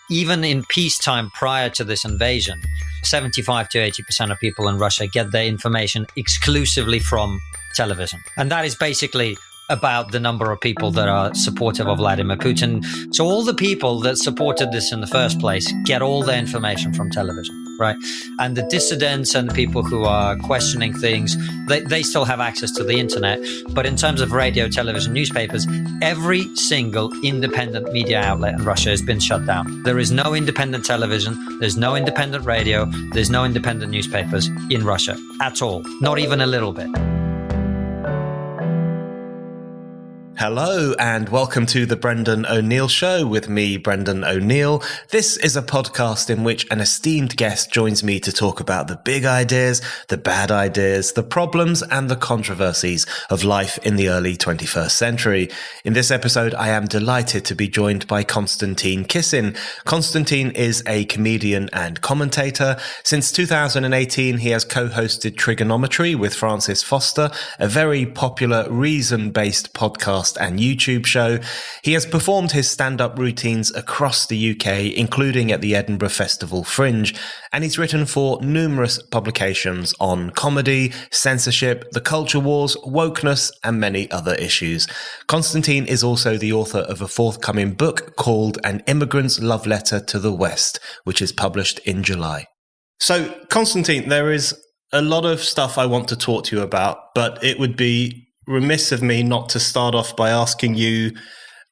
even in peacetime prior to this invasion, 75 to 80% of people in Russia get their information exclusively from television. And that is basically about the number of people that are supportive of Vladimir Putin. So all the people that supported this in the first place get all their information from television, right? And the dissidents and the people who are questioning things, they still have access to the internet. But in terms of radio, television, newspapers, every single independent media outlet in Russia has been shut down. There is no independent television, there's no independent radio, there's no independent newspapers in Russia at all, not even a little bit. Hello and welcome to the Brendan O'Neill Show with me, Brendan O'Neill. This is a podcast in which an esteemed guest joins me to talk about the big ideas, the bad ideas, the problems and the controversies of life in the early 21st century. In this episode, I am delighted to be joined by Konstantin Kisin. Konstantin is a comedian and commentator. Since 2018, he has co-hosted Triggernometry with Francis Foster, a very popular reason-based podcast and YouTube show. He has performed his stand-up routines across the UK, including at the Edinburgh Festival Fringe, and he's written for numerous publications on comedy, censorship, the culture wars, wokeness, and many other issues. Konstantin is also the author of a forthcoming book called An Immigrant's Love Letter to the West, which is published in July. So, Konstantin, there is a lot of stuff I want to talk to you about, but it would be remiss of me not to start off by asking you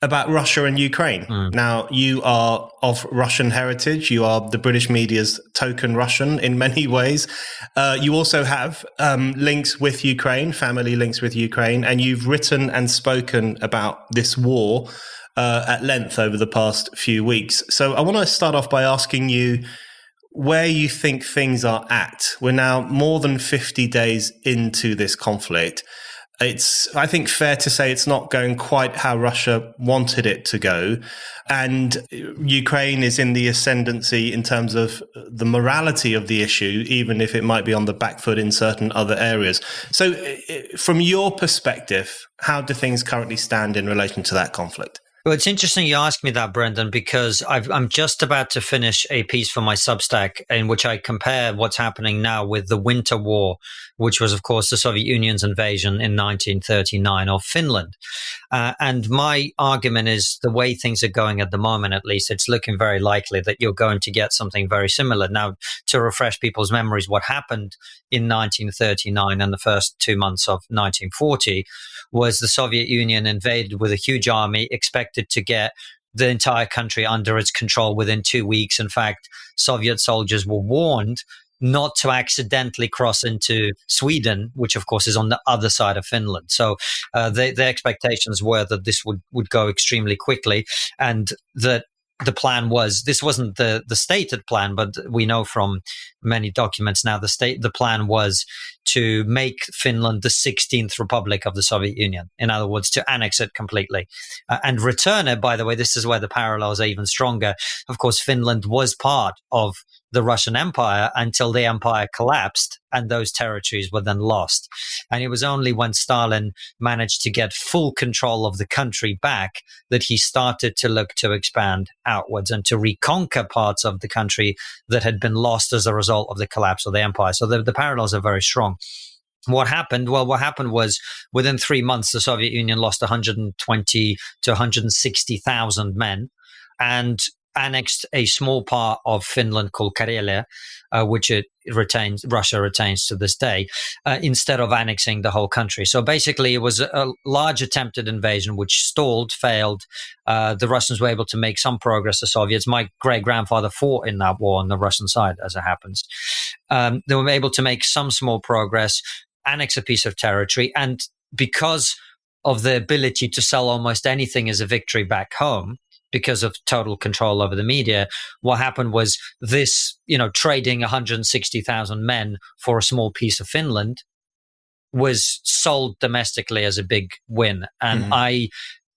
about Russia and Ukraine. Now, you are of Russian heritage. You are the British media's token Russian in many ways. You also have links with Ukraine, family links with Ukraine, and you've written and spoken about this war at length over the past few weeks. So I want to start off by asking you where you think things are at. We're now more than 50 days into this conflict. It's, I think, fair to say it's not going quite how Russia wanted it to go. And Ukraine is in the ascendancy in terms of the morality of the issue, even if it might be on the back foot in certain other areas. So from your perspective, how do things currently stand in relation to that conflict? Well, it's interesting you ask me that, Brendan, because I'm just about to finish a piece for my Substack in which I compare what's happening now with the Winter War, which was, of course, the Soviet Union's invasion in 1939 of Finland. And my argument is the way things are going at the moment, at least, it's looking very likely that you're going to get something very similar. Now, to refresh people's memories, what happened in 1939 and the first 2 months of 1940 was the Soviet Union invaded with a huge army, expected to get the entire country under its control within 2 weeks. In fact, Soviet soldiers were warned not to accidentally cross into Sweden, which of course is on the other side of Finland. So the expectations were that this would go extremely quickly, and that the plan was, this wasn't the stated plan, but we know from many documents now, the plan was to make Finland the 16th republic of the Soviet Union. In other words, to annex it completely and return it. By the way, this is where the parallels are even stronger. Of course, Finland was part of the Russian Empire until the empire collapsed and those territories were then lost. And it was only when Stalin managed to get full control of the country back that he started to look to expand outwards and to reconquer parts of the country that had been lost as a result of the collapse of the empire. So the parallels are very strong. What happened? Well, what happened was within 3 months, the Soviet Union lost 120 to 160,000 men and annexed a small part of Finland called Karelia, which Russia retains to this day, instead of annexing the whole country. So basically, it was a large attempted invasion which stalled, failed. The Russians were able to make some progress. The Soviets, my great-grandfather fought in that war on the Russian side, as it happens. They were able to make some small progress, annex a piece of territory, and because of the ability to sell almost anything as a victory back home, because of total control over the media, what happened was this, trading 160,000 men for a small piece of Finland was sold domestically as a big win. And I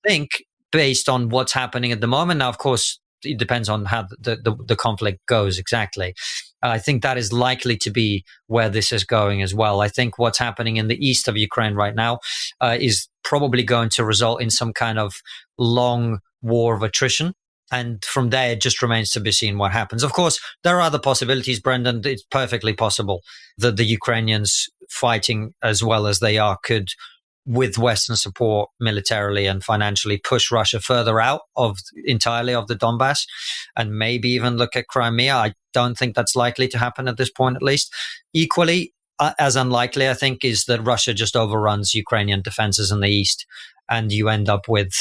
think based on what's happening at the moment, now, of course, it depends on how the conflict goes exactly. I think that is likely to be where this is going as well. I think what's happening in the east of Ukraine right now is probably going to result in some kind of long war of attrition. And from there, it just remains to be seen what happens. Of course, there are other possibilities, Brendan. It's perfectly possible that the Ukrainians, fighting as well as they are, could, with Western support militarily and financially, push Russia further out entirely of the Donbass, and maybe even look at Crimea. I don't think that's likely to happen at this point, at least. Equally, as unlikely, I think, is that Russia just overruns Ukrainian defenses in the east, and you end up with,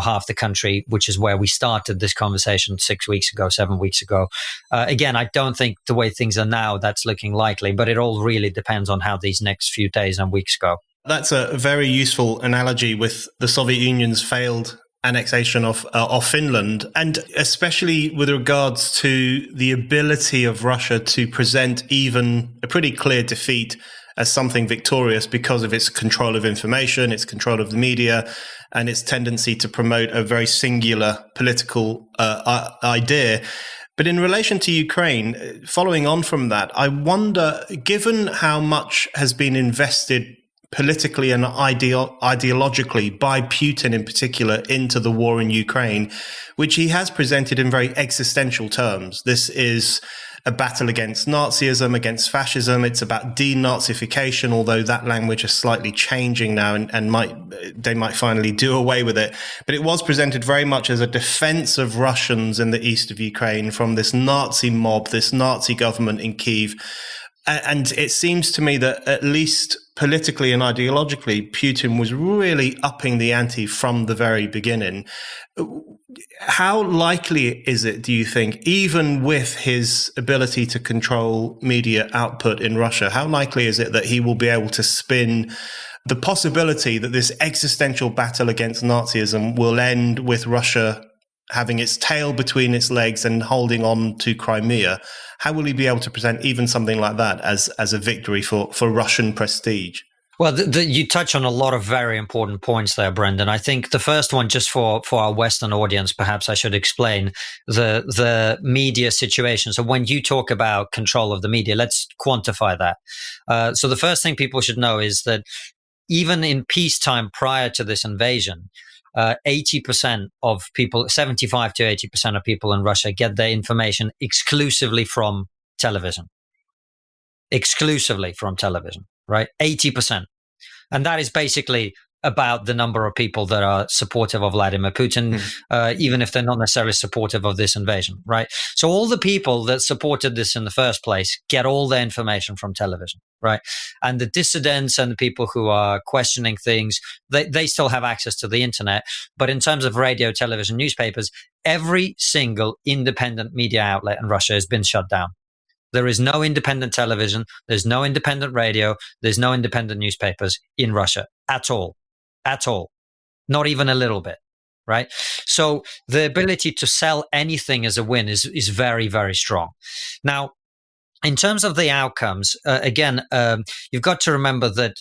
half the country, which is where we started this conversation 7 weeks ago. Again, I don't think the way things are now, that's looking likely, but it all really depends on how these next few days and weeks go. That's a very useful analogy with the Soviet Union's failed annexation of Finland, and especially with regards to the ability of Russia to present even a pretty clear defeat as something victorious because of its control of information, its control of the media, and its tendency to promote a very singular political idea. But in relation to Ukraine, following on from that, I wonder, given how much has been invested politically and ideologically by Putin in particular into the war in Ukraine, which he has presented in very existential terms. This is a battle against Nazism, against fascism. It's about denazification, although that language is slightly changing now and they might finally do away with it. But it was presented very much as a defense of Russians in the east of Ukraine from this Nazi mob, this Nazi government in Kyiv. And it seems to me that at least politically and ideologically, Putin was really upping the ante from the very beginning. How likely is it, do you think, even with his ability to control media output in Russia, how likely is it that he will be able to spin the possibility that this existential battle against Nazism will end with Russia having its tail between its legs and holding on to Crimea? How will he be able to present even something like that as a victory for Russian prestige? Well, you touch on a lot of very important points there, Brendan. I think the first one, just for our Western audience, perhaps I should explain the media situation. So when you talk about control of the media, let's quantify that. So the first thing people should know is that even in peacetime prior to this invasion, 80% of people, 75 to 80% of people in Russia get their information exclusively from television. Exclusively from television, right? 80%. And that is basically about the number of people that are supportive of Vladimir Putin, even if they're not necessarily supportive of this invasion, right? So all the people that supported this in the first place get all their information from television, right? And the dissidents and the people who are questioning things, they still have access to the internet. But in terms of radio, television, newspapers, every single independent media outlet in Russia has been shut down. There is no independent television, there's no independent radio, there's no independent newspapers in Russia at all. At all. Not even a little bit, right? So the ability to sell anything as a win is very, very strong. Now, in terms of the outcomes, again, you've got to remember that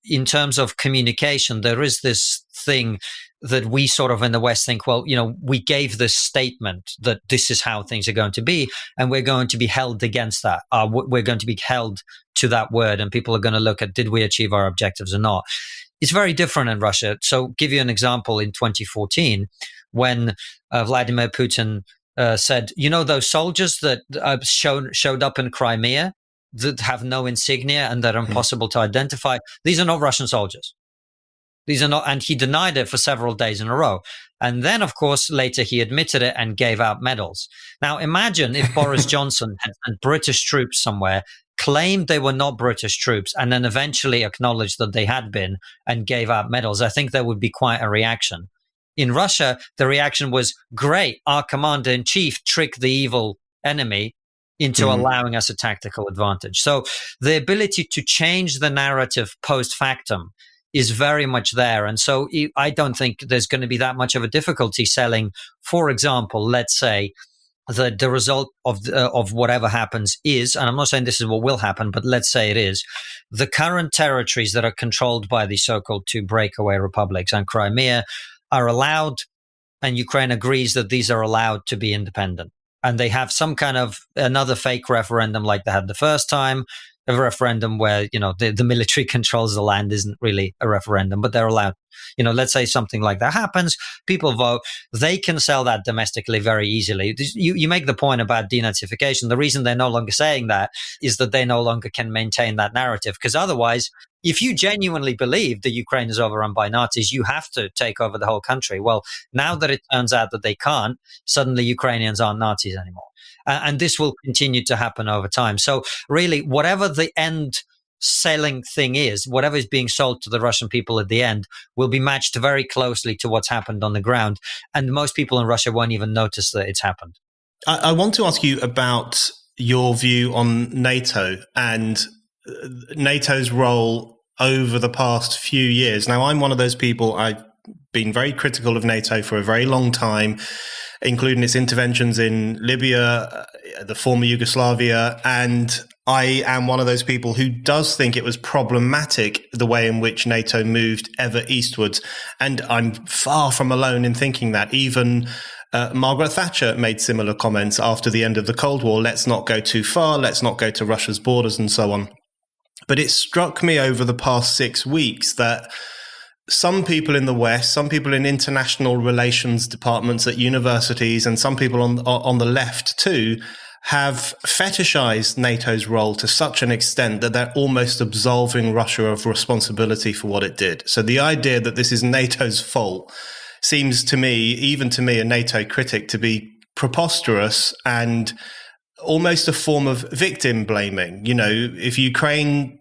in terms of communication, there is this thing that we sort of in the West think, well, we gave this statement that this is how things are going to be, and we're going to be held against that. We're going to be held to that word, and people are going to look at, did we achieve our objectives or not? It's very different in Russia. So give you an example, in 2014, when Vladimir Putin said, those soldiers that showed up in Crimea that have no insignia and that are impossible to identify, these are not Russian soldiers. These are not, and he denied it for several days in a row. And then, of course, later he admitted it and gave out medals. Now, imagine if Boris Johnson and British troops somewhere claimed they were not British troops and then eventually acknowledged that they had been and gave out medals. I think there would be quite a reaction. In Russia, the reaction was, great, our commander-in-chief tricked the evil enemy into allowing us a tactical advantage. So the ability to change the narrative post-factum is very much there. And so I don't think there's going to be that much of a difficulty selling, for example, let's say, the result of whatever happens is, and I'm not saying this is what will happen, but let's say it is, the current territories that are controlled by the so-called two breakaway republics and Crimea are allowed, and Ukraine agrees that these are allowed to be independent. And they have some kind of another fake referendum like they had the first time, a referendum where, the military controls the land isn't really a referendum, but they're allowed Let's say something like that happens, people vote, they can sell that domestically very easily. You make the point about denazification. The reason they're no longer saying that is that they no longer can maintain that narrative, because otherwise, if you genuinely believe that Ukraine is overrun by Nazis, you have to take over the whole country. Well, now that it turns out that they can't, suddenly Ukrainians aren't Nazis anymore. And this will continue to happen over time. So really, whatever the end selling thing is, whatever is being sold to the Russian people at the end, will be matched very closely to what's happened on the ground. And most people in Russia won't even notice that it's happened. I want to ask you about your view on NATO and NATO's role over the past few years. Now, I'm one of those people, I've been very critical of NATO for a very long time, including its interventions in Libya, the former Yugoslavia, and I am one of those people who does think it was problematic the way in which NATO moved ever eastwards. And I'm far from alone in thinking that. Even Margaret Thatcher made similar comments after the end of the Cold War. Let's not go too far. Let's not go to Russia's borders and so on. But it struck me over the past 6 weeks that some people in the West, some people in international relations departments at universities, and some people on the left too, have fetishized NATO's role to such an extent that they're almost absolving Russia of responsibility for what it did. So the idea that this is NATO's fault seems to me, even to me, a NATO critic, to be preposterous and almost a form of victim blaming. If Ukraine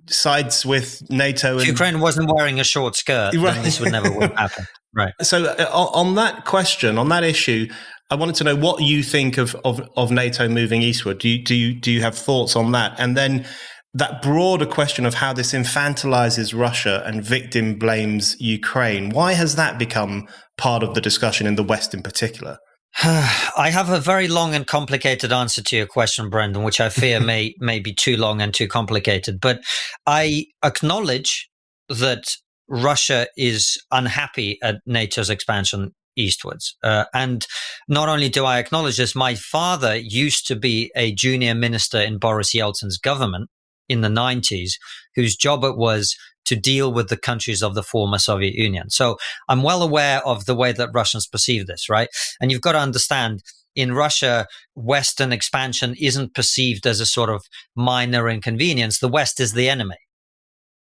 sides with NATO, if Ukraine wasn't wearing a short skirt, right, then this would never would happen. Right. So on that question, on that issue, I wanted to know what you think of NATO moving eastward. Do you have thoughts on that? And then that broader question of how this infantilizes Russia and victim blames Ukraine. Why has that become part of the discussion in the West in particular? I have a very long and complicated answer to your question, Brendan, which I fear may be too long and too complicated. But I acknowledge that Russia is unhappy at NATO's expansion eastwards. And not only do I acknowledge this, my father used to be a junior minister in Boris Yeltsin's government in the 90s, whose job it was to deal with the countries of the former Soviet Union. So I'm well aware of the way that Russians perceive this, right? And you've got to understand, in Russia, Western expansion isn't perceived as a sort of minor inconvenience. The West is the enemy,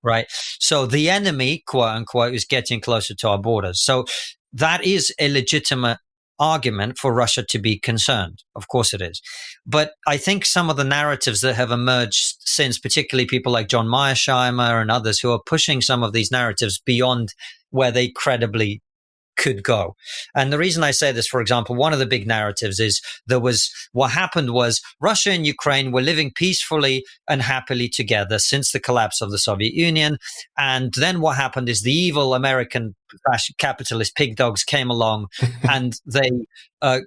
right? So the enemy, quote unquote, is getting closer to our borders. So that is a legitimate argument for Russia to be concerned. Of course it is. But I think some of the narratives that have emerged since, particularly people like John Mearsheimer and others who are pushing some of these narratives beyond where they credibly could go. And the reason I say this, for example, one of the big narratives is what happened was Russia and Ukraine were living peacefully and happily together since the collapse of the Soviet Union. And then what happened is the evil American capitalist pig dogs came along and they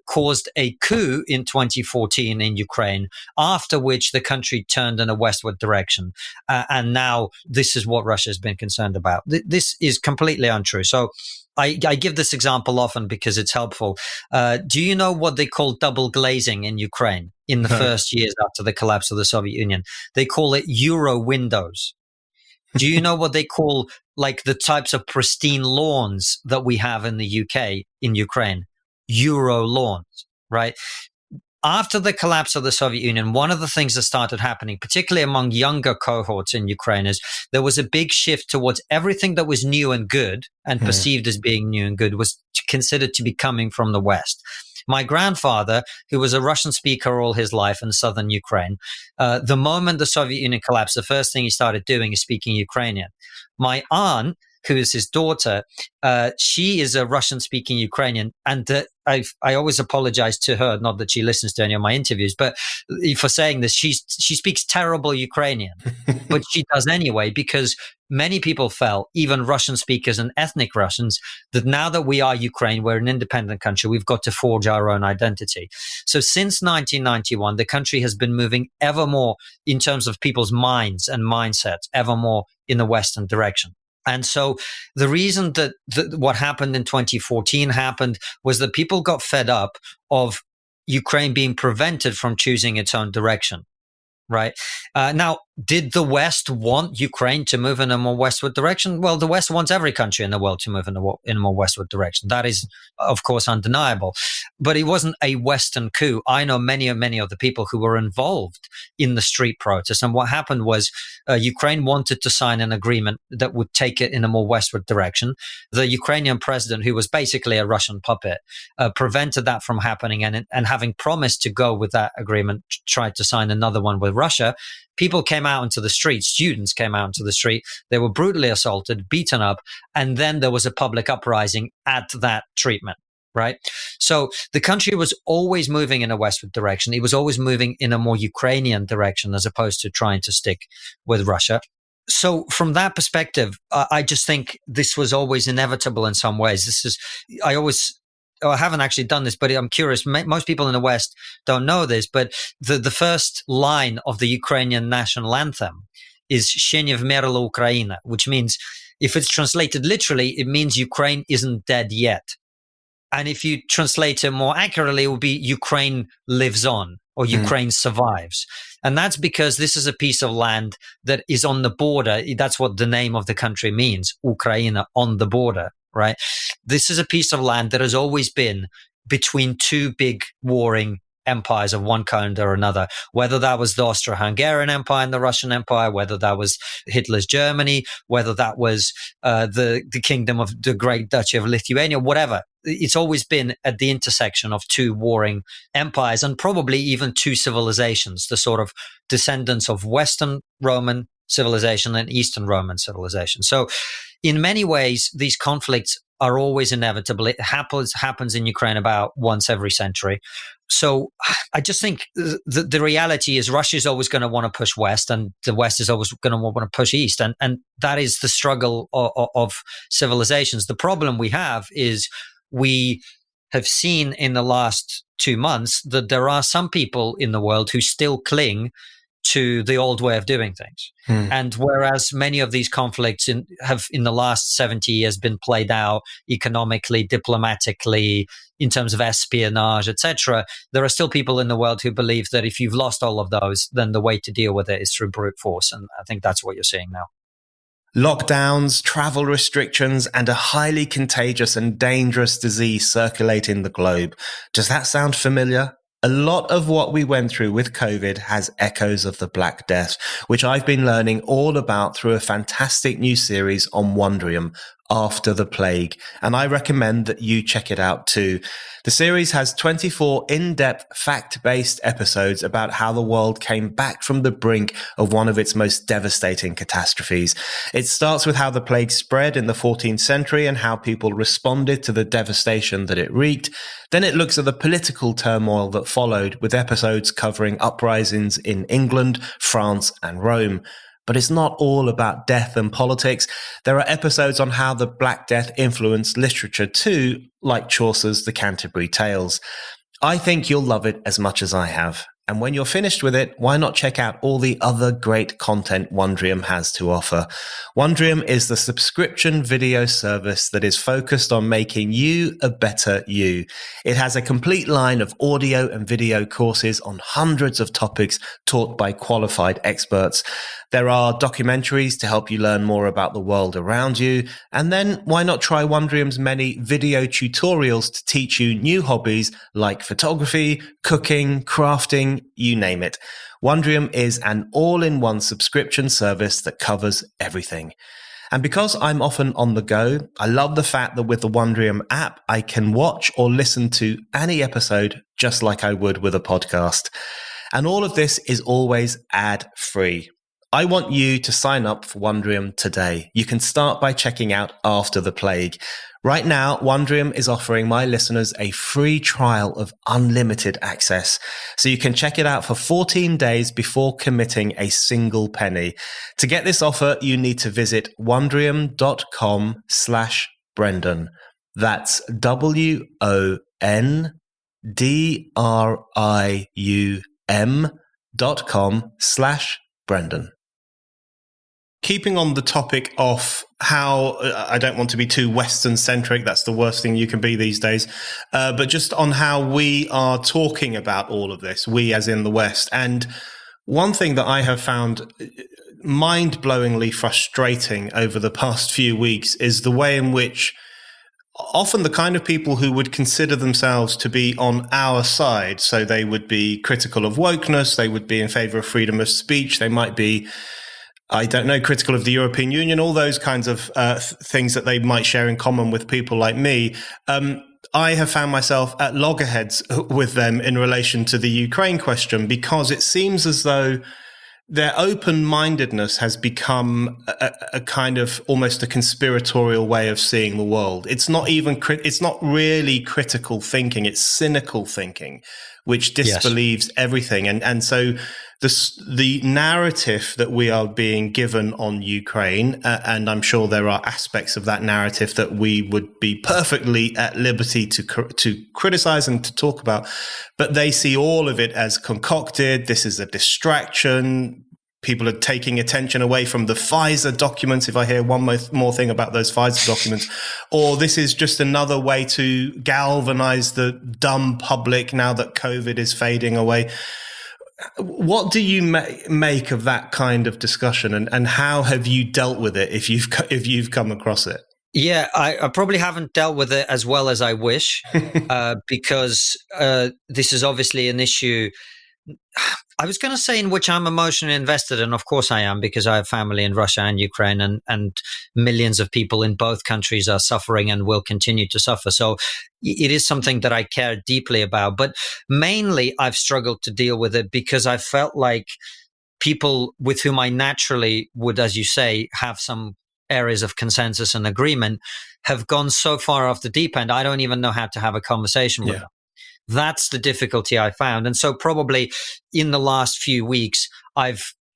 caused a coup in 2014 in Ukraine, after which the country turned in a westward direction. And now this is what Russia has been concerned about. This is completely untrue. So I give this example often because it's helpful. Do you know what they call double glazing in Ukraine in the first years after the collapse of the Soviet Union? They call it Euro windows. Do you know what they call like the types of pristine lawns that we have in the UK, in Ukraine? Euro lawns, right? After the collapse of the Soviet Union, one of the things that started happening, particularly among younger cohorts in Ukraine, is there was a big shift towards everything that was new and good and perceived as being new and good was considered to be coming from the West. My grandfather, who was a Russian speaker all his life in southern Ukraine, the moment the Soviet Union collapsed, the first thing he started doing is speaking Ukrainian. My aunt, who is his daughter, she is a Russian-speaking Ukrainian, and I always apologize to her, not that she listens to any of my interviews, but for saying this, she speaks terrible Ukrainian, but she does anyway, because many people felt, even Russian speakers and ethnic Russians, that now that we are Ukraine, we're an independent country, we've got to forge our own identity. So since 1991, the country has been moving ever more in terms of people's minds and mindsets, ever more in the Western direction. And so the reason that what happened in 2014 happened was that people got fed up of Ukraine being prevented from choosing its own direction, right? Now, Did the West want Ukraine to move in a more westward direction? Well, the West wants every country in the world to move in a more westward direction. That is, of course, undeniable. But it wasn't a Western coup. I know many of the people who were involved in the street protests. And what happened was Ukraine wanted to sign an agreement that would take it in a more westward direction. The Ukrainian president, who was basically a Russian puppet, prevented that from happening. And having promised to go with that agreement, tried to sign another one with Russia. People came out into the street, students came out into the street, they were brutally assaulted, beaten up, and then there was a public uprising at that treatment, right? So the country was always moving in a westward direction. It was always moving in a more Ukrainian direction as opposed to trying to stick with Russia. So from that perspective, I just think this was always inevitable in some ways. I haven't actually done this, but I'm curious. Most people in the West don't know this, but the first line of the Ukrainian national anthem is "Ще не вмерла Україна," which means, if it's translated literally, it means Ukraine isn't dead yet. And if you translate it more accurately, it will be Ukraine lives on, or Ukraine survives. And that's because this is a piece of land that is on the border. That's what the name of the country means, Ukraina, on the border. Right. This is a piece of land that has always been between two big warring empires of one kind or another, whether that was the Austro-Hungarian Empire and the Russian Empire, whether that was Hitler's Germany, whether that was the kingdom of the Great Duchy of Lithuania, whatever. It's always been at the intersection of two warring empires and probably even two civilizations, the sort of descendants of Western Roman civilization and Eastern Roman civilization. So in many ways, these conflicts are always inevitable. It happens in Ukraine about once every century. So I just think the reality is Russia is always going to want to push West, and the West is always going to want to push East. And that is the struggle of civilizations. The problem we have is we have seen in the last 2 months that there are some people in the world who still cling to the old way of doing things. And whereas many of these conflicts have in the last 70 years been played out economically, diplomatically, in terms of espionage, etc., there are still people in the world who believe that if you've lost all of those, then the way to deal with it is through brute force. And I think that's what you're seeing now. Lockdowns, travel restrictions, and a highly contagious and dangerous disease circulating the globe. Does that sound familiar? A lot of what we went through with COVID has echoes of the Black Death, which I've been learning all about through a fantastic new series on Wondrium, After the Plague, and I recommend that you check it out too. The series has 24 in-depth, fact-based episodes about how the world came back from the brink of one of its most devastating catastrophes. It starts with how the plague spread in the 14th century and how people responded to the devastation that it wreaked. Then it looks at the political turmoil that followed, with episodes covering uprisings in England, France, and Rome. But it's not all about death and politics. There are episodes on how the Black Death influenced literature too, like Chaucer's The Canterbury Tales. I think you'll love it as much as I have. And when you're finished with it, why not check out all the other great content Wondrium has to offer? Wondrium is the subscription video service that is focused on making you a better you. It has a complete line of audio and video courses on hundreds of topics taught by qualified experts. There are documentaries to help you learn more about the world around you. And then why not try Wondrium's many video tutorials to teach you new hobbies like photography, cooking, crafting, you name it. Wondrium is an all-in-one subscription service that covers everything. And because I'm often on the go, I love the fact that with the Wondrium app, I can watch or listen to any episode just like I would with a podcast. And all of this is always ad-free. I want you to sign up for Wondrium today. You can start by checking out After the Plague. Right now, Wondrium is offering my listeners a free trial of unlimited access. So you can check it out for 14 days before committing a single penny. To get this offer, you need to visit wondrium.com/Brendan. That's WONDRIUM.com/Brendan. Keeping on the topic of how I don't want to be too Western-centric, that's the worst thing you can be these days, but just on how we are talking about all of this, we as in the West. And one thing that I have found mind-blowingly frustrating over the past few weeks is the way in which often the kind of people who would consider themselves to be on our side, so they would be critical of wokeness, they would be in favor of freedom of speech, they might be, I don't know, critical of the European Union, all those kinds of things that they might share in common with people like me. I have found myself at loggerheads with them in relation to the Ukraine question, because it seems as though their open-mindedness has become a kind of almost a conspiratorial way of seeing the world. It's not even, it's not really critical thinking. It's cynical thinking, which disbelieves everything. And so the narrative that we are being given on Ukraine, and I'm sure there are aspects of that narrative that we would be perfectly at liberty to criticize and to talk about, but they see all of it as concocted. This is a distraction. People are taking attention away from the Pfizer documents, if I hear one more thing about those Pfizer documents, or this is just another way to galvanize the dumb public now that COVID is fading away. What do you make of that kind of discussion, and how have you dealt with it if you've come across it? Yeah, I probably haven't dealt with it as well as I wish, because this is obviously an issue, I was going to say, in which I'm emotionally invested, and of course I am, because I have family in Russia and Ukraine, and millions of people in both countries are suffering and will continue to suffer. So it is something that I care deeply about. But mainly I've struggled to deal with it because I felt like people with whom I naturally would, as you say, have some areas of consensus and agreement have gone so far off the deep end, I don't even know how to have a conversation with them. That's the difficulty I found. And so probably in the last few weeks,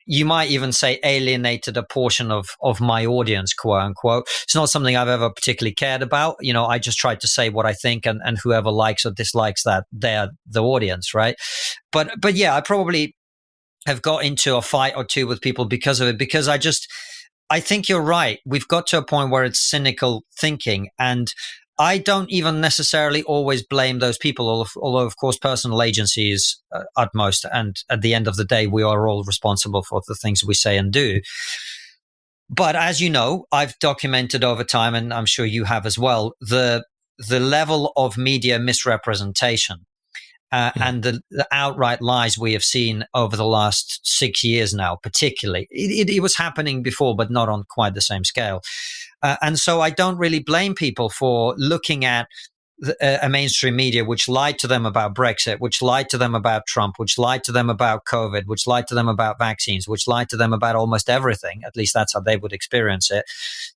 you might even say, alienated a portion of my audience, quote unquote. It's not something I've ever particularly cared about. I just tried to say what I think, and whoever likes or dislikes that, they're the audience, right? But yeah, I probably have got into a fight or two with people because of it, because I think you're right. We've got to a point where it's cynical thinking, and I don't even necessarily always blame those people, although of course personal agency is utmost, and at the end of the day, we are all responsible for the things we say and do. But as you know, I've documented over time, and I'm sure you have as well, the level of media misrepresentation and the outright lies we have seen over the last 6 years now, particularly. It was happening before, but not on quite the same scale. And so I don't really blame people for looking at a mainstream media which lied to them about Brexit, which lied to them about Trump, which lied to them about COVID, which lied to them about vaccines, which lied to them about almost everything. At least that's how they would experience it.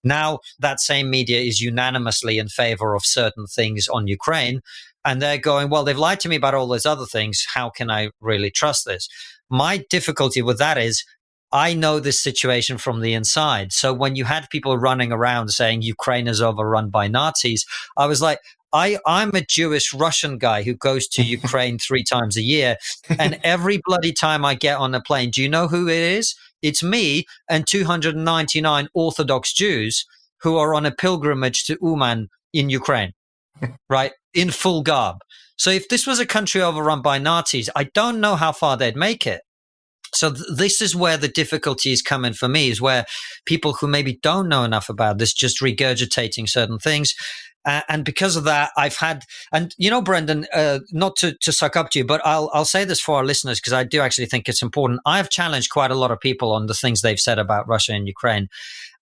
Now that same media is unanimously in favor of certain things on Ukraine. And they're going, well, they've lied to me about all those other things. How can I really trust this? My difficulty with that is I know this situation from the inside. So when you had people running around saying Ukraine is overrun by Nazis, I was like, I'm a Jewish Russian guy who goes to Ukraine 3 times a year. And every bloody time I get on a plane, do you know who it is? It's me and 299 Orthodox Jews who are on a pilgrimage to Uman in Ukraine, right? In full garb. So if this was a country overrun by Nazis, I don't know how far they'd make it. So this is where the difficulty is coming for me, is where people who maybe don't know enough about this just regurgitating certain things. And because of that, I've had, and Brendan, not to suck up to you, but I'll say this for our listeners, because I do actually think it's important. I've challenged quite a lot of people on the things they've said about Russia and Ukraine,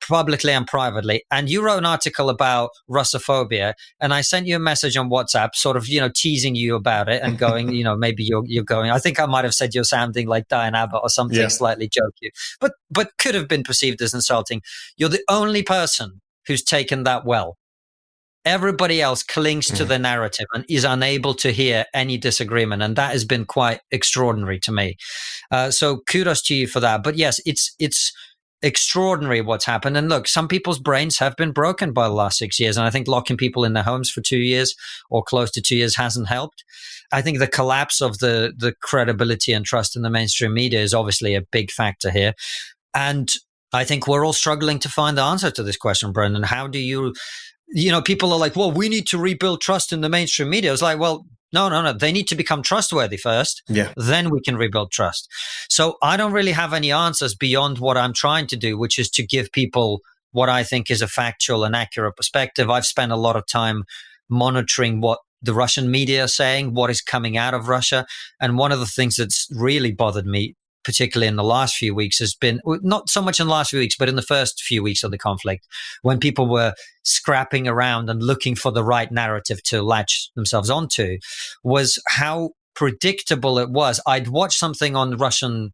publicly and privately. And you wrote an article about Russophobia, and I sent you a message on WhatsApp, sort of, teasing you about it and going, maybe you're going, I think I might have said you're sounding like Diane Abbott or something, slightly jokey, but could have been perceived as insulting. You're the only person who's taken that well. Everybody else clings to the narrative and is unable to hear any disagreement. And that has been quite extraordinary to me. So kudos to you for that. But yes, it's extraordinary what's happened. And look, some people's brains have been broken by the last 6 years. And I think locking people in their homes for 2 years or close to 2 years hasn't helped. I think the collapse of the credibility and trust in the mainstream media is obviously a big factor here. And I think we're all struggling to find the answer to this question, Brendan. How do you people are like, well, we need to rebuild trust in the mainstream media. It's like, well, No. They need to become trustworthy first. Yeah. Then we can rebuild trust. So I don't really have any answers beyond what I'm trying to do, which is to give people what I think is a factual and accurate perspective. I've spent a lot of time monitoring what the Russian media are saying, what is coming out of Russia. And one of the things that's really bothered me, particularly in the last few weeks, has been not so much in the last few weeks, but in the first few weeks of the conflict, when people were scrapping around and looking for the right narrative to latch themselves onto, was how predictable it was. I'd watch something on Russian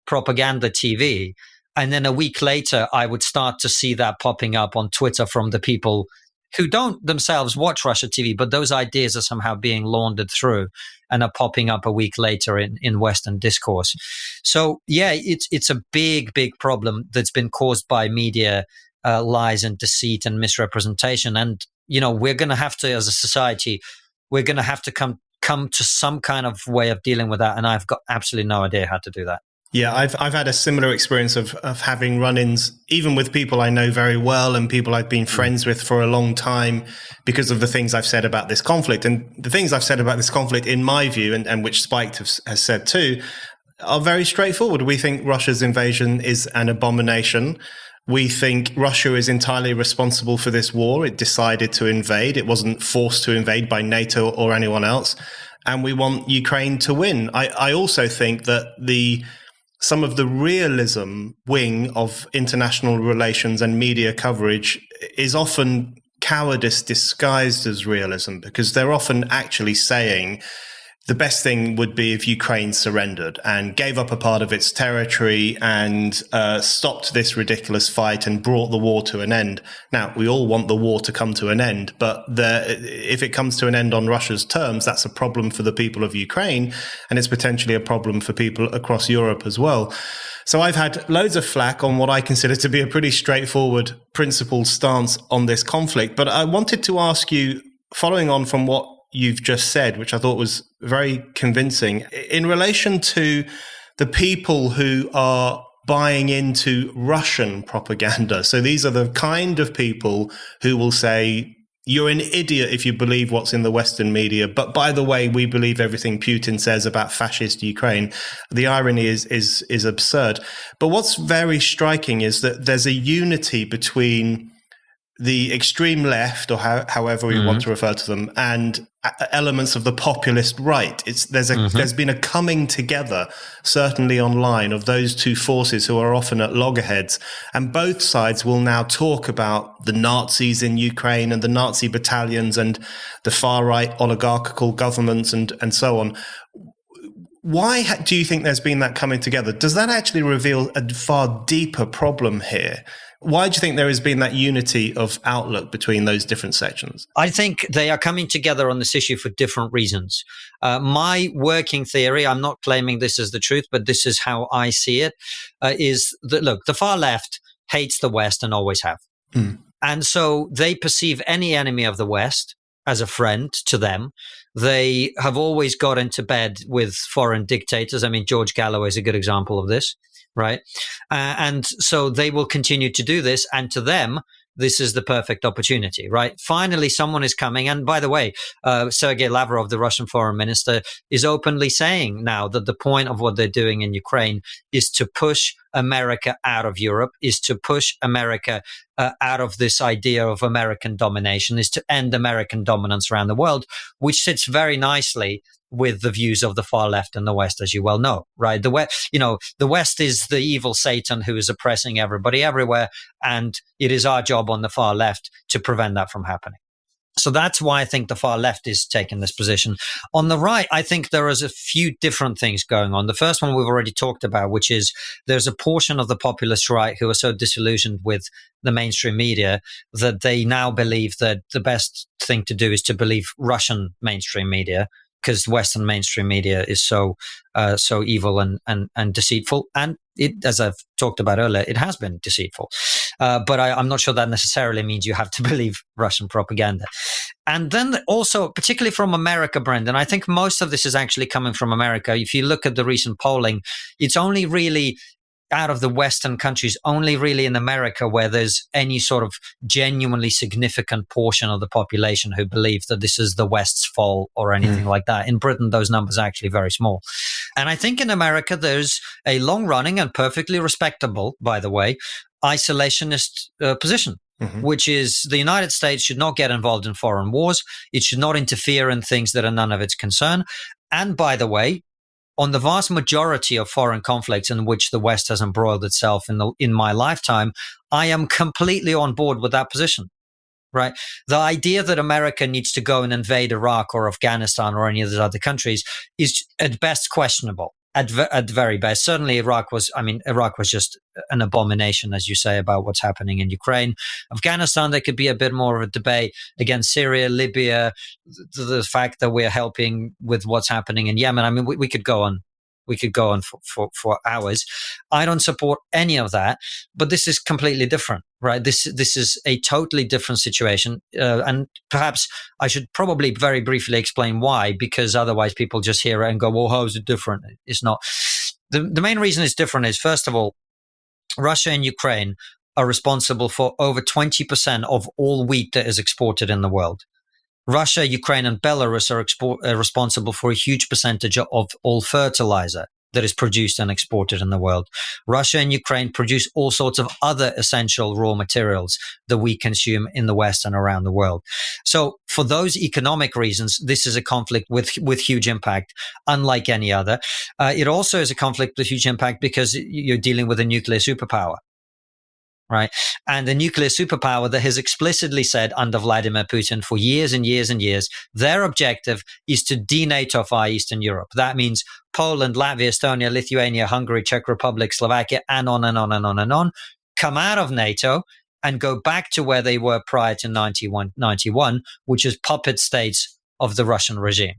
propaganda TV, and then a week later, I would start to see that popping up on Twitter from the people who don't themselves watch Russia TV, but those ideas are somehow being laundered through and are popping up a week later in Western discourse. So yeah, it's a big problem that's been caused by media lies and deceit and misrepresentation. And, we're going to have to, as a society, we're going to have to come to some kind of way of dealing with that. And I've got absolutely no idea how to do that. Yeah, I've had a similar experience of having run-ins, even with people I know very well and people I've been friends with for a long time, because of the things I've said about this conflict. And the things I've said about this conflict, in my view, and which Spiked has said too, are very straightforward. We think Russia's invasion is an abomination. We think Russia is entirely responsible for this war. It decided to invade. It wasn't forced to invade by NATO or anyone else. And we want Ukraine to win. I also think that some of the realism wing of international relations and media coverage is often cowardice disguised as realism, because they're often actually saying the best thing would be if Ukraine surrendered and gave up a part of its territory and stopped this ridiculous fight and brought the war to an end. Now, we all want the war to come to an end, but if it comes to an end on Russia's terms, that's a problem for the people of Ukraine, and it's potentially a problem for people across Europe as well. So I've had loads of flack on what I consider to be a pretty straightforward, principled stance on this conflict. But I wanted to ask you, following on from what you've just said, which I thought was very convincing, in relation to the people who are buying into Russian propaganda. So these are the kind of people who will say, you're an idiot if you believe what's in the Western media, but by the way, we believe everything Putin says about fascist Ukraine. The irony is absurd. But what's very striking is that there's a unity between the extreme left, or however we want to refer to them, and elements of the populist right. There's been a coming together, certainly online, of those two forces who are often at loggerheads, and both sides will now talk about the Nazis in Ukraine and the Nazi battalions and the far right oligarchical governments and so on. Why do you think there's been that coming together? Does that actually reveal a far deeper problem here? Why do you think there has been that unity of outlook between those different sections? I think they are coming together on this issue for different reasons. My working theory, I'm not claiming this is the truth, but this is how I see it, is that, look, the far left hates the West and always have. And so they perceive any enemy of the West as a friend to them. They have always got into bed with foreign dictators. I mean, George Galloway is a good example of this, right? And so they will continue to do this. And to them, this is the perfect opportunity, right? Finally, someone is coming. And by the way, Sergei Lavrov, the Russian foreign minister, is openly saying now that the point of what they're doing in Ukraine is to push America out of Europe, is to push America out of this idea of American domination, is to end American dominance around the world, which sits very nicely with the views of the far left and the West, as you well know, right? The West is the evil Satan who is oppressing everybody everywhere, and it is our job on the far left to prevent that from happening. So that's why I think the far left is taking this position. On the right, I think there is a few different things going on. The first one we've already talked about, which is there's a portion of the populist right who are so disillusioned with the mainstream media that they now believe that the best thing to do is to believe Russian mainstream media, because Western mainstream media is so evil and deceitful. And it, as I've talked about earlier, it has been deceitful. But I'm not sure that necessarily means you have to believe Russian propaganda. And then also, particularly from America, Brendan, I think most of this is actually coming from America. If you look at the recent polling, it's only really out of the Western countries, only really in America where there's any sort of genuinely significant portion of the population who believe that this is the West's fault or anything like that. In Britain, those numbers are actually very small. And I think in America, there's a long-running and perfectly respectable, by the way, isolationist position, which is the United States should not get involved in foreign wars. It should not interfere in things that are none of its concern. And by the way, on the vast majority of foreign conflicts in which the West has embroiled itself in my lifetime, I am completely on board with that position, right? The idea that America needs to go and invade Iraq or Afghanistan or any of those other countries is at best questionable. At the very best, certainly Iraq was just an abomination, as you say, about what's happening in Ukraine. Afghanistan, there could be a bit more of a debate. Again, Syria, Libya, the fact that we're helping with what's happening in Yemen. I mean, we could go on. We could go on for hours. I don't support any of that, but this is completely different, right? This is a totally different situation. And perhaps I should probably very briefly explain why, because otherwise people just hear it and go, well, how is it different? It's not. The main reason it's different is, first of all, Russia and Ukraine are responsible for over 20% of all wheat that is exported in the world. Russia, Ukraine, and Belarus are responsible for a huge percentage of all fertilizer that is produced and exported in the world. Russia and Ukraine produce all sorts of other essential raw materials that we consume in the West and around the world. So for those economic reasons, this is a conflict with huge impact, unlike any other. It also is a conflict with huge impact because you're dealing with a nuclear superpower. Right. And a nuclear superpower that has explicitly said under Vladimir Putin for years and years and years, their objective is to de-NATOfy Eastern Europe. That means Poland, Latvia, Estonia, Lithuania, Hungary, Czech Republic, Slovakia, and on and on and on and on, come out of NATO and go back to where they were prior to 91, which is puppet states of the Russian regime.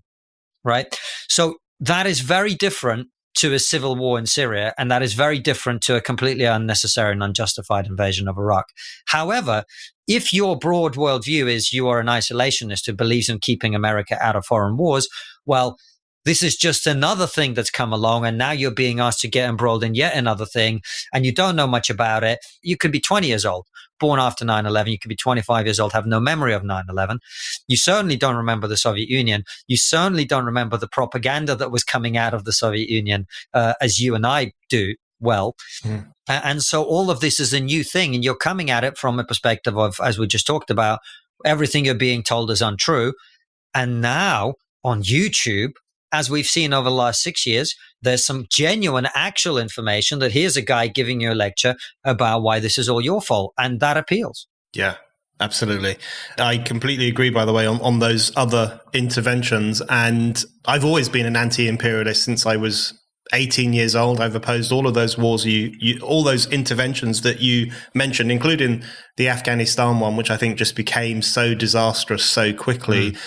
Right. So that is very different to a civil war in Syria, and that is very different to a completely unnecessary and unjustified invasion of Iraq. However, if your broad worldview is you are an isolationist who believes in keeping America out of foreign wars, well, this is just another thing that's come along, and now you're being asked to get embroiled in yet another thing, and you don't know much about it. You could be 20 years old, born after 9/11. You could be 25 years old, have no memory of 9/11. You certainly don't remember the Soviet Union. You certainly don't remember the propaganda that was coming out of the Soviet Union, as you and I do well. And so all of this is a new thing, and you're coming at it from a perspective of, as we just talked about, everything you're being told is untrue. And now on YouTube, as we've seen over the last 6 years, there's some genuine, actual information that here's a guy giving you a lecture about why this is all your fault. And that appeals. Yeah, absolutely. I completely agree, by the way, on those other interventions. And I've always been an anti-imperialist since I was 18 years old. I've opposed all of those wars, all those interventions that you mentioned, including the Afghanistan one, which I think just became so disastrous so quickly.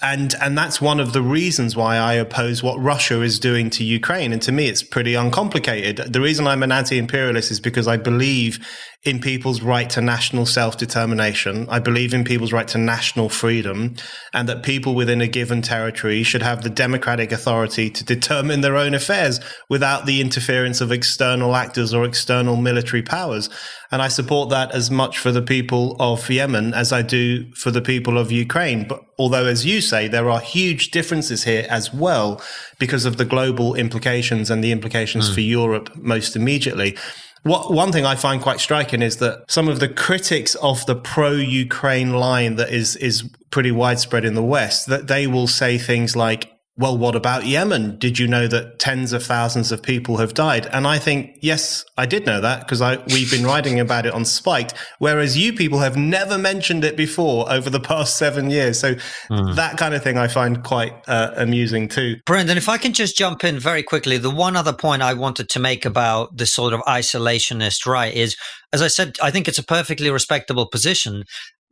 And that's one of the reasons why I oppose what Russia is doing to Ukraine. And to me, it's pretty uncomplicated. The reason I'm an anti-imperialist is because I believe in people's right to national self-determination. I believe in people's right to national freedom, and that people within a given territory should have the democratic authority to determine their own affairs without the interference of external actors or external military powers. And I support that as much for the people of Yemen as I do for the people of Ukraine. But although, as you say, there are huge differences here as well because of the global implications and the implications for Europe most immediately. One thing I find quite striking is that some of the critics of the pro-Ukraine line that is pretty widespread in the West, that they will say things like, well, what about Yemen? Did you know that tens of thousands of people have died? And I think, yes, I did know that because we've been writing about it on Spiked, whereas you people have never mentioned it before over the past 7 years. So that kind of thing I find quite amusing too. Brendan, if I can just jump in very quickly, the one other point I wanted to make about this sort of isolationist right is, as I said, I think it's a perfectly respectable position.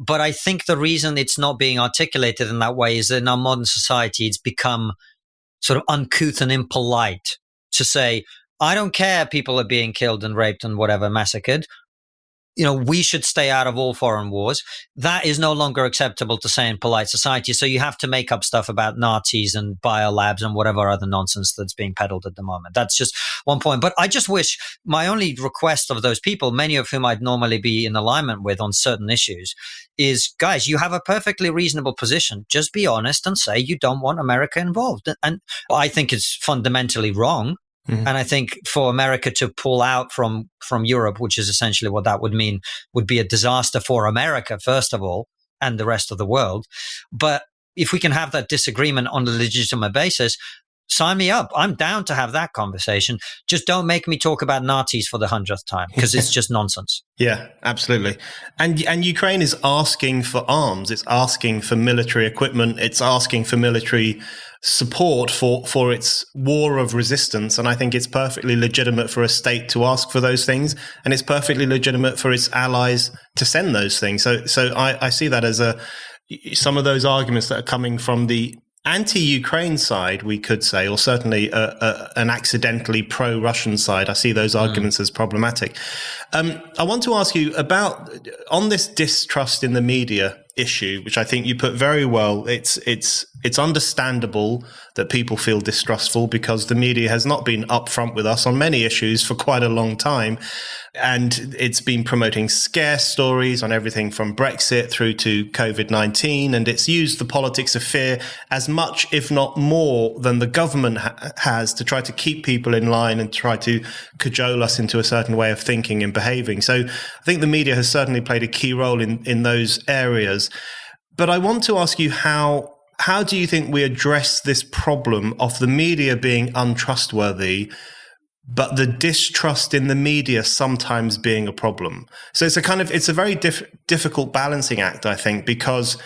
But I think the reason it's not being articulated in that way is that in our modern society, it's become sort of uncouth and impolite to say, I don't care people are being killed and raped and whatever, massacred. You know, we should stay out of all foreign wars. That is no longer acceptable to say in polite society. So you have to make up stuff about Nazis and biolabs and whatever other nonsense that's being peddled at the moment. That's just, one point. But I just wish, my only request of those people, many of whom I'd normally be in alignment with on certain issues, is, guys, you have a perfectly reasonable position. Just be honest and say you don't want America involved. And I think it's fundamentally wrong. Mm-hmm. And I think for America to pull out from Europe, which is essentially what that would mean, would be a disaster for America, first of all, and the rest of the world. But if we can have that disagreement on a legitimate basis, sign me up. I'm down to have that conversation. Just don't make me talk about Nazis for the 100th time, because it's just nonsense. Yeah, absolutely. And Ukraine is asking for arms. It's asking for military equipment. It's asking for military support for its war of resistance. And I think it's perfectly legitimate for a state to ask for those things. And it's perfectly legitimate for its allies to send those things. So I see that as some of those arguments that are coming from the anti-Ukraine side, we could say, or certainly an accidentally pro-Russian side. I see those arguments as problematic. I want to ask you about, on this distrust in the media issue, which I think you put very well. It's understandable that people feel distrustful because the media has not been upfront with us on many issues for quite a long time. And it's been promoting scarce stories on everything from Brexit through to COVID-19. And it's used the politics of fear as much, if not more, than the government has to try to keep people in line and try to cajole us into a certain way of thinking and behaving. So I think the media has certainly played a key role in those areas. But I want to ask you, how do you think we address this problem of the media being untrustworthy, but the distrust in the media sometimes being a problem? So it's a very difficult balancing act, I think, because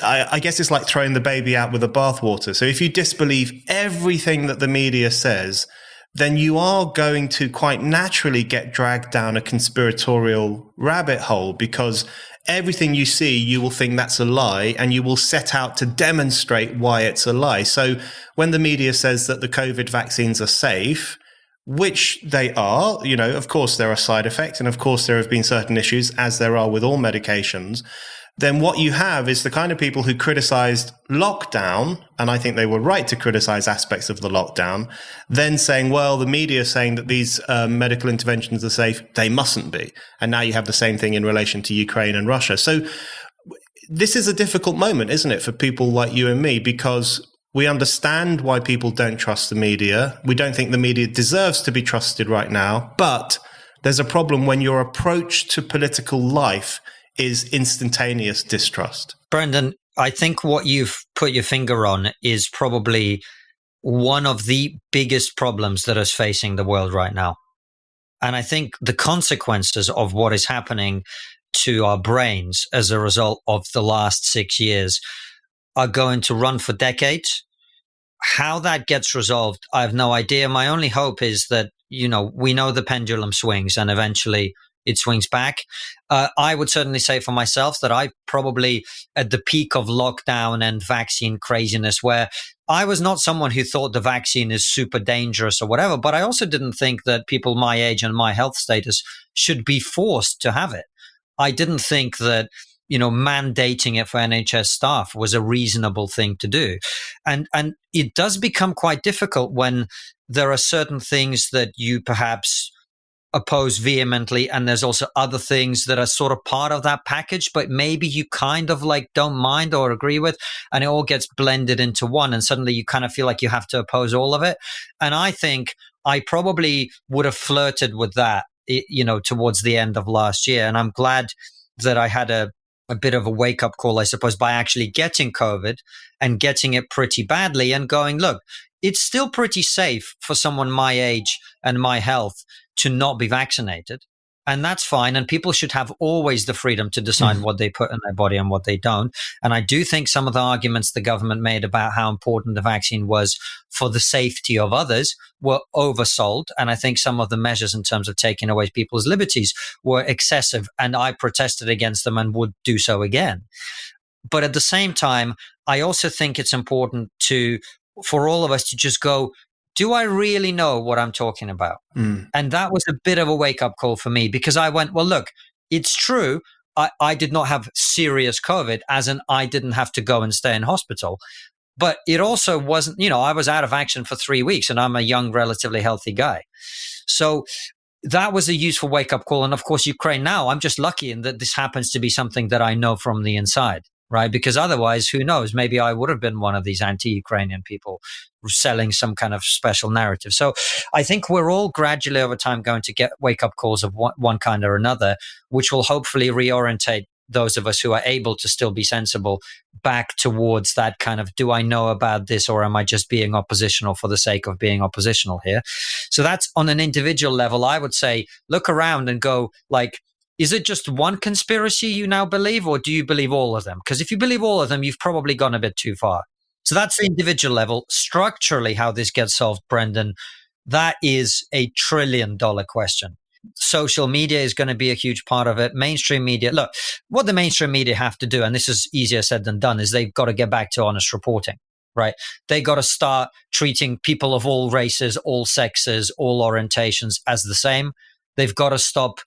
I guess it's like throwing the baby out with the bathwater. So if you disbelieve everything that the media says, then you are going to quite naturally get dragged down a conspiratorial rabbit hole, because everything you see, you will think that's a lie, and you will set out to demonstrate why it's a lie. So when the media says that the COVID vaccines are safe, which they are, of course there are side effects, and of course there have been certain issues, as there are with all medications, then what you have is the kind of people who criticized lockdown, and I think they were right to criticize aspects of the lockdown, then saying, well, the media is saying that these medical interventions are safe, they mustn't be. And now you have the same thing in relation to Ukraine and Russia. So this is a difficult moment, isn't it, for people like you and me, because we understand why people don't trust the media. We don't think the media deserves to be trusted right now, but there's a problem when your approach to political life is instantaneous distrust. Brendan, I think what you've put your finger on is probably one of the biggest problems that is facing the world right now. And I think the consequences of what is happening to our brains as a result of the last 6 years are going to run for decades. How that gets resolved, I have no idea. My only hope is that, we know the pendulum swings and eventually it swings back. I would certainly say for myself that I probably at the peak of lockdown and vaccine craziness, where I was not someone who thought the vaccine is super dangerous or whatever, but I also didn't think that people my age and my health status should be forced to have it. I didn't think that, mandating it for NHS staff was a reasonable thing to do. And it does become quite difficult when there are certain things that you perhaps oppose vehemently, and there's also other things that are sort of part of that package, but maybe you kind of like don't mind or agree with, and it all gets blended into one, and suddenly you kind of feel like you have to oppose all of it. And I think I probably would have flirted with that, towards the end of last year. And I'm glad that I had a bit of a wake-up call, I suppose, by actually getting COVID and getting it pretty badly and going, look, it's still pretty safe for someone my age and my health to not be vaccinated. And that's fine. And people should have always the freedom to decide what they put in their body and what they don't. And I do think some of the arguments the government made about how important the vaccine was for the safety of others were oversold. And I think some of the measures in terms of taking away people's liberties were excessive. And I protested against them and would do so again. But at the same time, I also think it's important for all of us to just go, do I really know what I'm talking about? And that was a bit of a wake-up call for me, because I went, well, look, it's true. I did not have serious COVID, as in I didn't have to go and stay in hospital. But it also wasn't, I was out of action for 3 weeks and I'm a young, relatively healthy guy. So that was a useful wake-up call. And of course, Ukraine now, I'm just lucky in that this happens to be something that I know from the inside, right? Because otherwise, who knows? Maybe I would have been one of these anti-Ukrainian people selling some kind of special narrative. So I think we're all gradually over time going to get wake-up calls of one kind or another, which will hopefully reorientate those of us who are able to still be sensible back towards that kind of, do I know about this, or am I just being oppositional for the sake of being oppositional here? So that's on an individual level. I would say, look around and go like, is it just one conspiracy you now believe, or do you believe all of them? Because if you believe all of them, you've probably gone a bit too far. So that's the individual level. Structurally, how this gets solved, Brendan, that is a $1 trillion question. Social media is going to be a huge part of it. Mainstream media, look, what the mainstream media have to do, and this is easier said than done, is they've got to get back to honest reporting, right? They got to start treating people of all races, all sexes, all orientations as the same. They've got to stop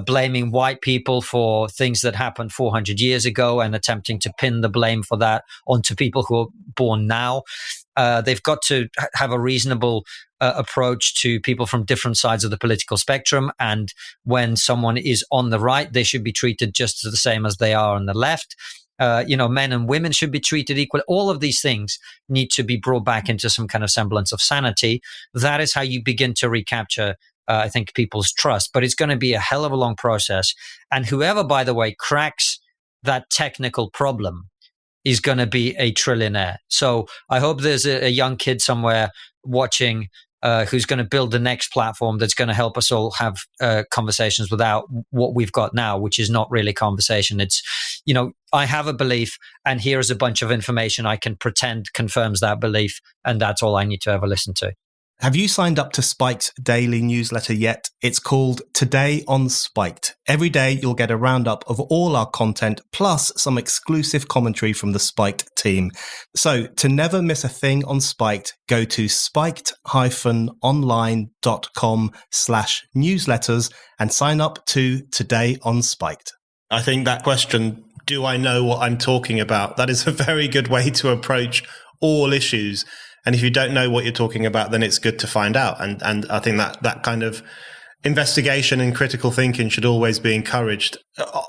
blaming white people for things that happened 400 years ago and attempting to pin the blame for that onto people who are born now. They've got to have a reasonable approach to people from different sides of the political spectrum. And when someone is on the right, they should be treated just the same as they are on the left. Men and women should be treated equally. All of these things need to be brought back into some kind of semblance of sanity. That is how you begin to recapture, I think, people's trust. But it's going to be a hell of a long process. And whoever, by the way, cracks that technical problem is going to be a trillionaire. So I hope there's a young kid somewhere watching who's going to build the next platform that's going to help us all have conversations without what we've got now, which is not really conversation. It's, I have a belief and here's a bunch of information I can pretend confirms that belief, and that's all I need to ever listen to. Have you signed up to Spiked daily newsletter yet? It's called Today on Spiked. Every day you'll get a roundup of all our content, plus some exclusive commentary from the Spiked team. So to never miss a thing on Spiked, go to spiked-online.com/newsletters and sign up to Today on Spiked. I think that question, do I know what I'm talking about? That is a very good way to approach all issues. And if you don't know what you're talking about, then it's good to find out. And I think that kind of investigation and critical thinking should always be encouraged.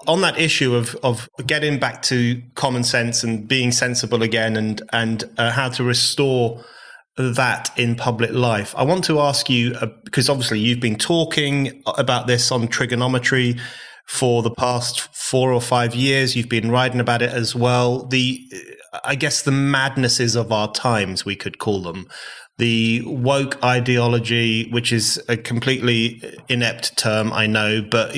On that issue of getting back to common sense and being sensible again and how to restore that in public life, I want to ask you, because obviously you've been talking about this on Triggernometry for the past 4 or 5 years. You've been writing about it as well. I guess the madnesses of our times, we could call them. The woke ideology, which is a completely inept term, I know, but,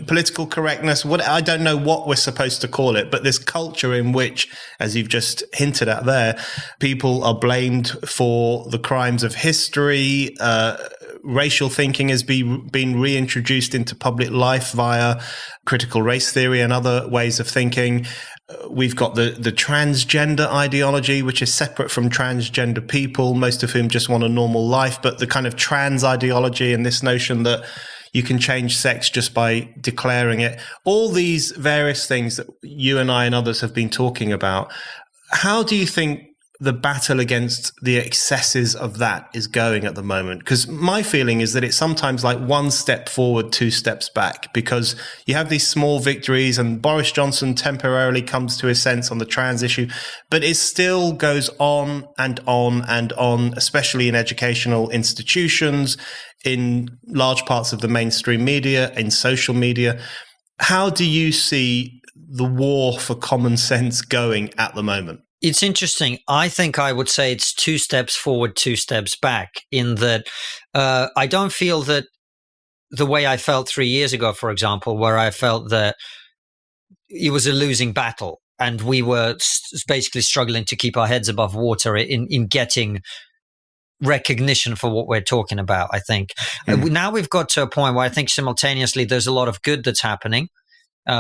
political correctness, I don't know what we're supposed to call it, but this culture in which, as you've just hinted at there, people are blamed for the crimes of history. Racial thinking has been reintroduced into public life via critical race theory and other ways of thinking. We've got the transgender ideology, which is separate from transgender people, most of whom just want a normal life, but the kind of trans ideology and this notion that you can change sex just by declaring it. All these various things that you and I and others have been talking about. How do you think the battle against the excesses of that is going at the moment? Because my feeling is that it's sometimes like one step forward, 2 steps back, because you have these small victories and Boris Johnson temporarily comes to his sense on the trans issue, but it still goes on and on and on, especially in educational institutions, in large parts of the mainstream media, in social media. How do you see the war for common sense going at the moment? It's interesting. I think I would say it's 2 steps forward, 2 steps back, in that I don't feel that the way I felt 3 years ago, for example, where I felt that it was a losing battle and we were basically struggling to keep our heads above water in getting recognition for what we're talking about, I think. Now we've got to a point where I think simultaneously there's a lot of good that's happening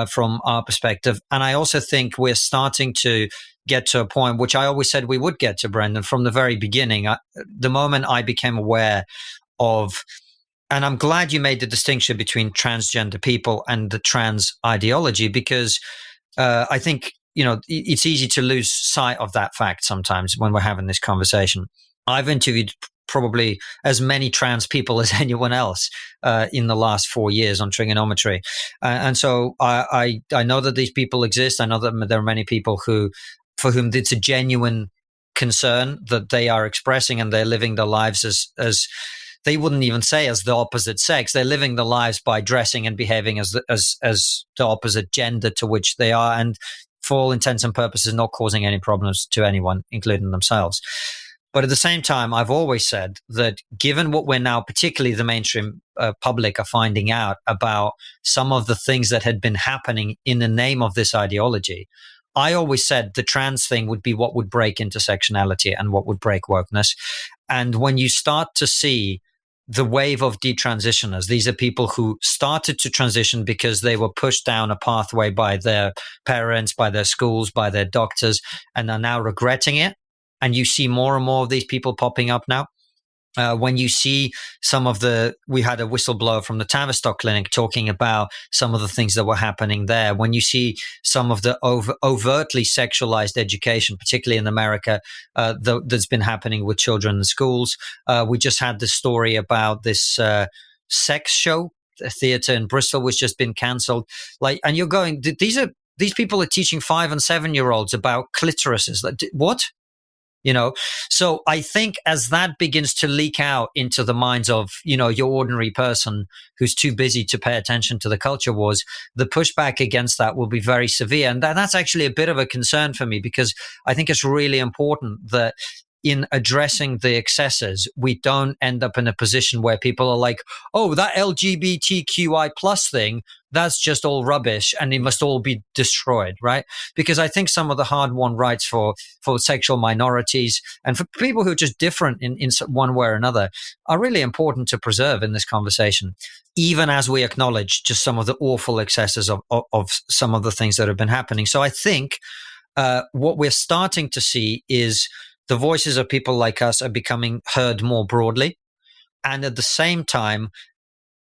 from our perspective. And I also think we're starting to get to a point which I always said we would get to, Brendan, from the very beginning. The moment I became aware of, and I'm glad you made the distinction between transgender people and the trans ideology, because I think it's easy to lose sight of that fact sometimes when we're having this conversation. I've interviewed probably as many trans people as anyone else in the last 4 years on Triggernometry. And so I know that these people exist. I know that there are many people for whom it's a genuine concern that they are expressing, and they're living their lives as they wouldn't even say as the opposite sex. They're living their lives by dressing and behaving as the opposite gender to which they are, and for all intents and purposes, not causing any problems to anyone, including themselves. But at the same time, I've always said that given what we're now, particularly the mainstream public, are finding out about some of the things that had been happening in the name of this ideology, I always said the trans thing would be what would break intersectionality and what would break wokeness. And when you start to see the wave of detransitioners, these are people who started to transition because they were pushed down a pathway by their parents, by their schools, by their doctors, and are now regretting it. And you see more and more of these people popping up now. When you see we had a whistleblower from the Tavistock Clinic talking about some of the things that were happening there. When you see some of the overtly sexualized education, particularly in America, that's been happening with children in schools. We just had this story about this sex show, a theater in Bristol, which just been cancelled. And you're going, these people are teaching 5 and 7-year-olds about clitorises. What? So I think as that begins to leak out into the minds of, your ordinary person who's too busy to pay attention to the culture wars, the pushback against that will be very severe. And that's actually a bit of a concern for me, because I think it's really important that in addressing the excesses, we don't end up in a position where people are like, oh, that LGBTQI plus thing, that's just all rubbish and it must all be destroyed, right? Because I think some of the hard-won rights for sexual minorities and for people who are just different in one way or another are really important to preserve in this conversation, even as we acknowledge just some of the awful excesses of some of the things that have been happening. So I think what we're starting to see is the voices of people like us are becoming heard more broadly. And at the same time,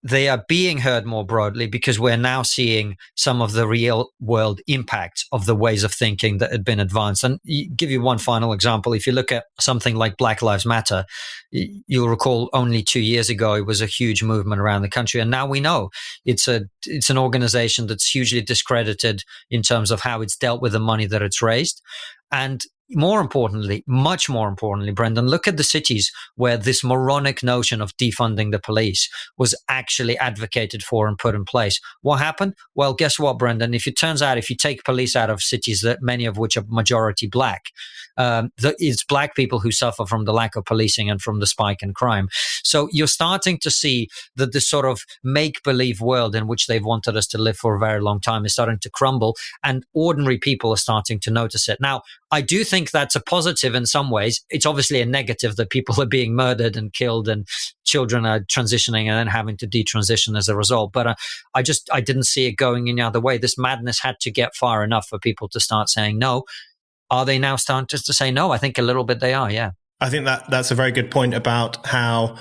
they are being heard more broadly because we're now seeing some of the real world impact of the ways of thinking that had been advanced. And give you one final example. If you look at something like Black Lives Matter, you'll recall only 2 years ago, it was a huge movement around the country. And now we know it's an organization that's hugely discredited in terms of how it's dealt with the money that it's raised. And more importantly, much more importantly, Brendan, look at the cities where this moronic notion of defunding the police was actually advocated for and put in place. What happened? Well, guess what, Brendan? If you take police out of cities, that many of which are majority black, it's black people who suffer from the lack of policing and from the spike in crime. So you're starting to see that this sort of make-believe world in which they've wanted us to live for a very long time is starting to crumble, and ordinary people are starting to notice it. Now, I do think that's a positive in some ways. It's obviously a negative that people are being murdered and killed and children are transitioning and then having to detransition as a result. But I didn't see it going any other way. This madness had to get far enough for people to start saying no. Are they now starting just to say no? I think a little bit they are, yeah. I think that's a very good point about how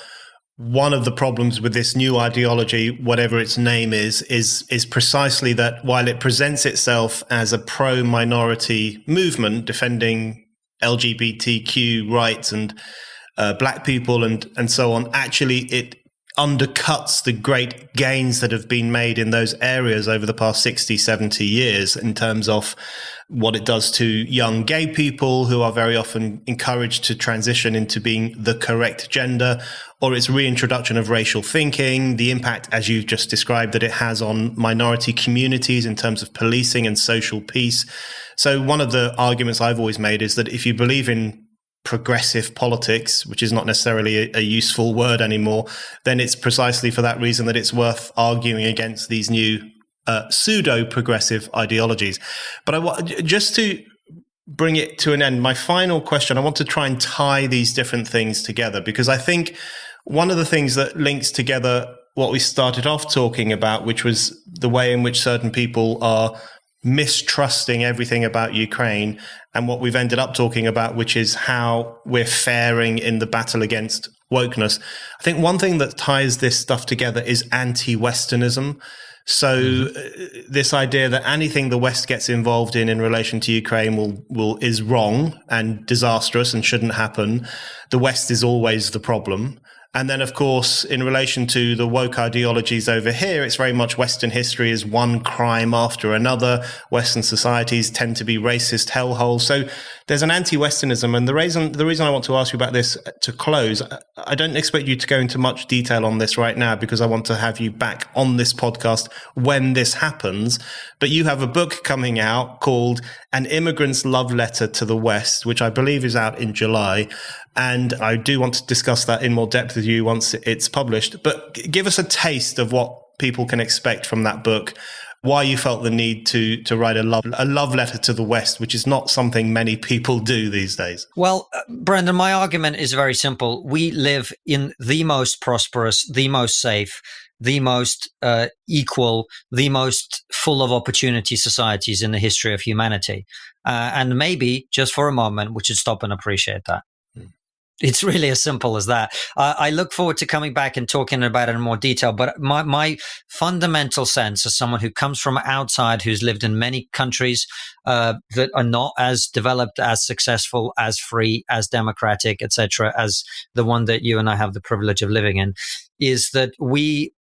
one of the problems with this new ideology, whatever its name is precisely that while it presents itself as a pro-minority movement defending LGBTQ rights and black people and so on, actually it undercuts the great gains that have been made in those areas over the past 60, 70 years in terms of what it does to young gay people who are very often encouraged to transition into being the correct gender, or its reintroduction of racial thinking, the impact, as you just described, that it has on minority communities in terms of policing and social peace. So one of the arguments I've always made is that if you believe in progressive politics, which is not necessarily a useful word anymore, then it's precisely for that reason that it's worth arguing against these new pseudo-progressive ideologies. But just to bring it to an end, my final question, I want to try and tie these different things together, because I think one of the things that links together what we started off talking about, which was the way in which certain people are mistrusting everything about Ukraine, and what we've ended up talking about, which is how we're faring in the battle against wokeness. I think one thing that ties this stuff together is anti-Westernism. So this idea that anything the West gets involved in relation to Ukraine is wrong and disastrous and shouldn't happen. The West is always the problem. And then, of course, in relation to the woke ideologies over here, it's very much Western history is one crime after another. Western societies tend to be racist hellholes. So there's an anti-Westernism. And the reason I want to ask you about this to close, I don't expect you to go into much detail on this right now because I want to have you back on this podcast when this happens. But you have a book coming out called An Immigrant's Love Letter to the West, which I believe is out in July. And I do want to discuss that in more depth with you once it's published. But give us a taste of what people can expect from that book, why you felt the need to write a love letter to the West, which is not something many people do these days. Well, Brendan, my argument is very simple. We live in the most prosperous, the most safe, the most equal, the most full of opportunity societies in the history of humanity. And maybe, just for a moment, we should stop and appreciate that. It's really as simple as that. I look forward to coming back and talking about it in more detail. But my fundamental sense as someone who comes from outside, who's lived in many countries that are not as developed, as successful, as free, as democratic, etc., as the one that you and I have the privilege of living in, is that we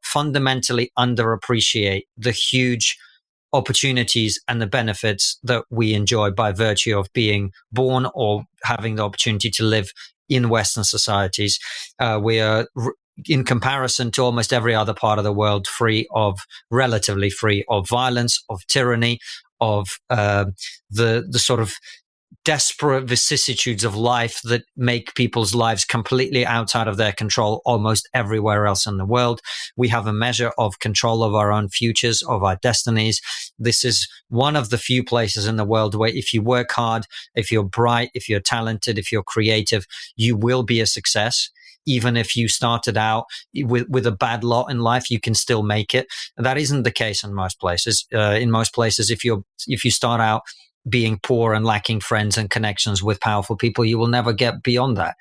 fundamentally underappreciate the huge opportunities and the benefits that we enjoy by virtue of being born or having the opportunity to live in Western societies. We are, in comparison to almost every other part of the world, relatively free of violence, of tyranny, of the sort of desperate vicissitudes of life that make people's lives completely outside of their control almost everywhere else in the world. We have a measure of control of our own futures, of our destinies. This is one of the few places in the world where if you work hard, if you're bright, if you're talented, if you're creative, you will be a success. Even if you started out with a bad lot in life, you can still make it. And that isn't the case in most places. In most places, if you start out being poor and lacking friends and connections with powerful people, you will never get beyond that.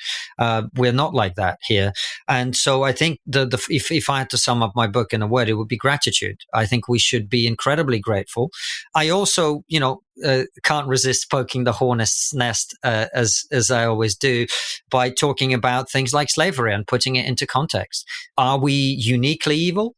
We're not like that here. And so I think if I had to sum up my book in a word, it would be gratitude. I think we should be incredibly grateful. I also, can't resist poking the hornet's nest, as I always do, by talking about things like slavery and putting it into context. Are we uniquely evil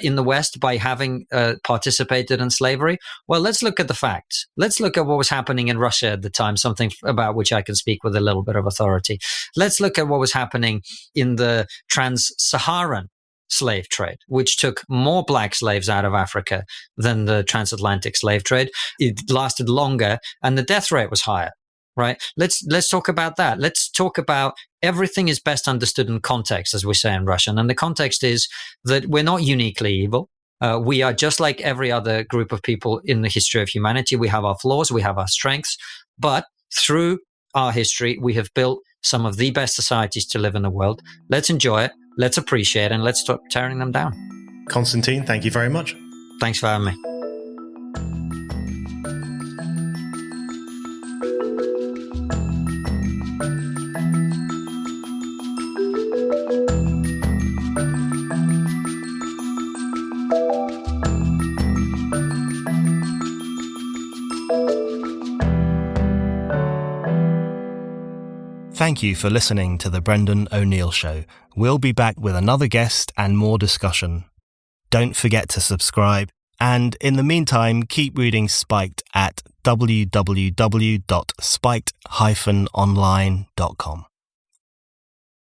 in the West by having participated in slavery? Well, let's look at the facts. Let's look at what was happening in Russia at the time, something about which I can speak with a little bit of authority. Let's look at what was happening in the trans-Saharan slave trade, which took more black slaves out of Africa than the transatlantic slave trade. It lasted longer and the death rate was higher. Right. Let's talk about that. Let's talk about everything is best understood in context, as we say in Russian. And the context is that we're not uniquely evil. We are just like every other group of people in the history of humanity. We have our flaws, we have our strengths, but through our history, we have built some of the best societies to live in the world. Let's enjoy it. Let's appreciate it, and let's stop tearing them down. Konstantin, thank you very much. Thanks for having me. Thank you for listening to The Brendan O'Neill Show. We'll be back with another guest and more discussion. Don't forget to subscribe, and in the meantime, keep reading Spiked at www.spiked-online.com.